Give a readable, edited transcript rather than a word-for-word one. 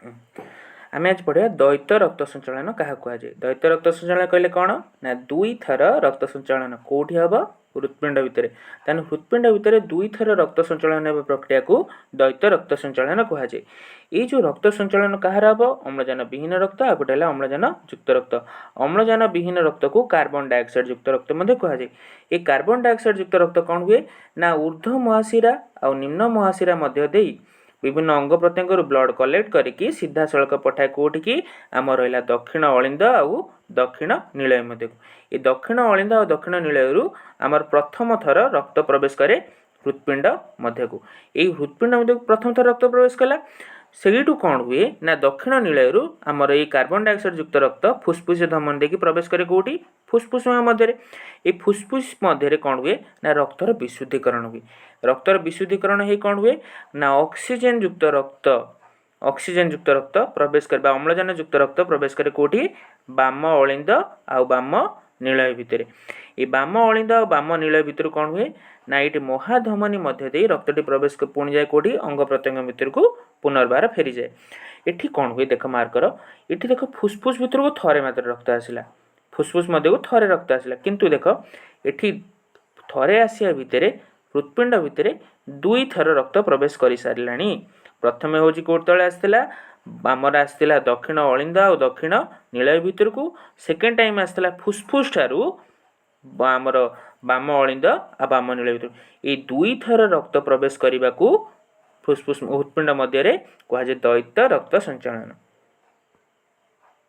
आम आज पढ़ा द्वैत रक्त संचालन क्या कहुए। द्वैत रक्त संचालन कहले कौन ना दुई थर रक्त संचालन कौटी हम हृत्पिंड भितर तेन हृत्पिंड भितर दुई थर रक्त संचालन प्रक्रिया को द्वैत रक्त संचालन कहुए। ये जो रक्त संचालन कहार हम अम्लजान विहीन रक्त आ गोटे अम्लजान युक्त रक्त। अम्लजान विहीन रक्त को कार्बन डाइऑक्साइड युक्त रक्त कहुए। ये कार्बन डाइऑक्साइड युक्त रक्त कौन हुए ना ऊर्ध्व महाशिरा और निम्न महाशिरा मध्य देई विभिन्न अंग प्रत्यंग ब्लड कलेक्ट करके सीधा सड़क पठाए कौटी की आम रहा दक्षिण अलिंद आउ दक्षिण नीलय मध्य को। ये दक्षिण अलिंद और दक्षिण नीलय आमर प्रथम थर रक्त प्रवेश करे हृत्पिंड मध्य को। यही हृत्पिंड मध्य को प्रथम थर रक्त प्रवेश कला सेठू कौन हुए ना दक्षिण नीलय आमर ये कार्बन डाइऑक्साइड युक्त रक्त फुस्फुस धमन देखिए प्रवेश करे कौटी फुस्फुस मध्य। ये फुस्फुस मध्य कौन हुए ना रक्तर विशुद्धिकरण हुए। रक्तर विशुद्धिकरण ही कौन हुए ना ऑक्सीजन युक्त रक्त प्रवेश कर अम्लजान युक्त रक्त प्रवेश करे कौटी बाम अलिंद आउ बाम नीलय भितर। ये बाम अलिंद और बाम नीलय भितर कौन हुए ना ये महाधमनी मध्य दे रक्तटी प्रवेश पुणी जाए कौटी अंग प्रत्यंग भितर को पुनर्बार फेरी जाए। एठी कौन हुए देख मार्कर ये देख फुस्फुस भितर को थरे मात्र रक्त आसला फुस्फुस मध्य को थरे रक्त आसला किंतु देख एठी थरे आसिया भितर हृत्पिंड भितर दुई थर रक्त प्रवेश कर सारे। प्रथम हूँ कौट तले आसला आमर आसला दक्षिण अलिंद और दक्षिण नीलय भितर को। सेकेंड टाइम आसला फुस्फुस ठारू आमर बाम अलिंद आ बाम नीलय भितर ये दुई थर रक्त प्रवेश करने को फुस्फुस हृत्पिंड मध्य कहुए द्वैत रक्त संचालन।